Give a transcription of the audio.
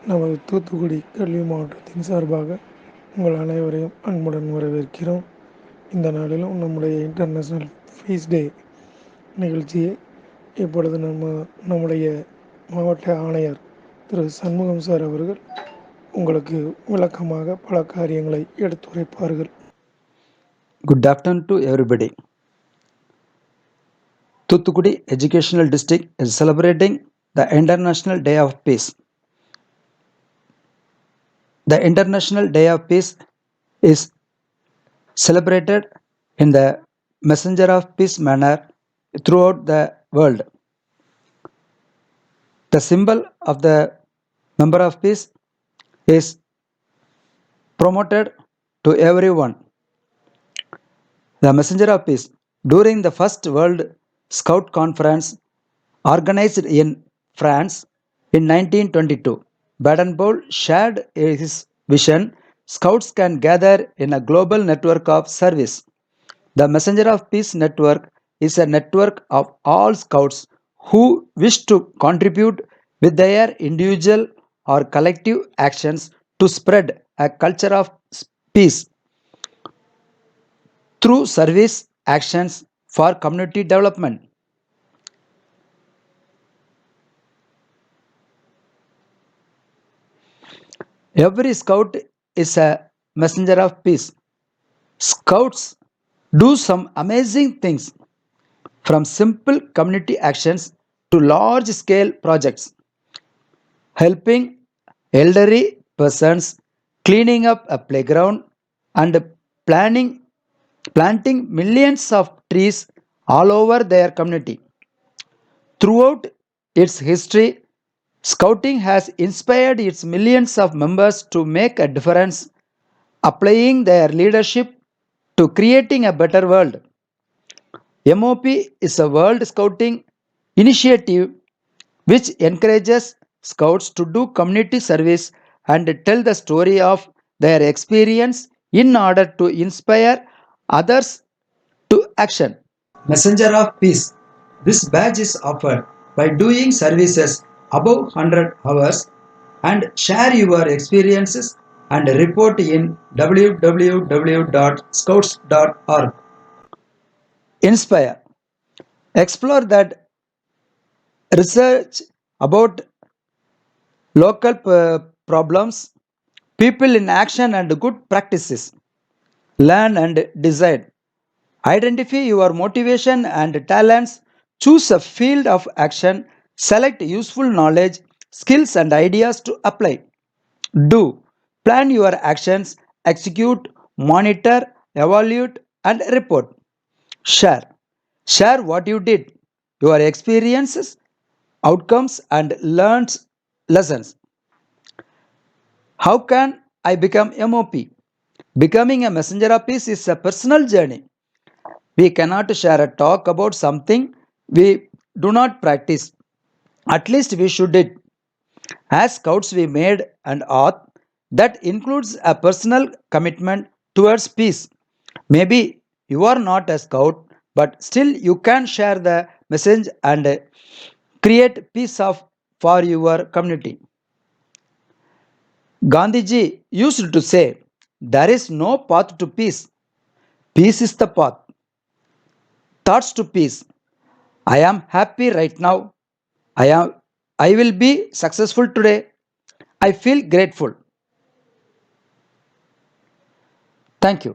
நமது தூத்துக்குடி கல்வி மாவட்டத்தின் சார்பாக உங்கள் அனைவரையும் அன்புடன் வரவேற்கிறோம். இந்த நாளிலும் நம்முடைய இன்டர்நேஷ்னல் ஃபீஸ் டே நிகழ்ச்சியை இப்பொழுது நம்முடைய மாவட்ட ஆணையர் திரு சண்முகம் சார் அவர்கள் உங்களுக்கு விளக்கமாக பல காரியங்களை எடுத்துரைப்பார்கள். Good afternoon to everybody. Thuthukudi Educational District is celebrating the International Day of Peace. The International Day of Peace is celebrated in the Messenger of Peace manner throughout the world. The symbol of the member of peace is promoted to everyone. The Messenger of Peace during the First World Scout Conference organized in France in 1922. Baden-Powell shared his vision: Scouts can gather in a global network of service. The Messenger of Peace network is a network of all Scouts who wish to contribute with their individual or collective actions to spread a culture of peace through service actions for community development. Every scout is a messenger of peace. Scouts do some amazing things, from simple community actions to large scale projects, helping elderly persons, cleaning up a playground, and planting millions of trees all over their community. Throughout its history, Scouting has inspired its millions of members to make a difference, applying their leadership to creating a better world. MOP is a World Scouting initiative which encourages Scouts to do community service and tell the story of their experience in order to inspire others to action. Messenger of Peace. This badge is offered by doing services above 100 hours and share your experiences and report in www.scouts.org. Inspire. Explore that research about local problems, people in action, and good practices. Learn and decide. Identify your motivation and talents. Choose a field of action. Select useful knowledge, skills, and ideas to apply. Do. Plan your actions. Execute, monitor, evaluate, and report. Share. Share what you did, your experiences, outcomes, and learned lessons. How can I become MOP? Becoming a messenger of peace is a personal journey. We cannot share a talk about something we do not practice. At least we should it. As scouts, we made an oath that includes a personal commitment towards peace. Maybe you are not a scout, but still you can share the message and create peace for your community. Gandhiji used to say, there is no path to peace. Peace is the path. Thoughts to peace. I am happy right now. I will be successful today. I feel grateful. Thank you.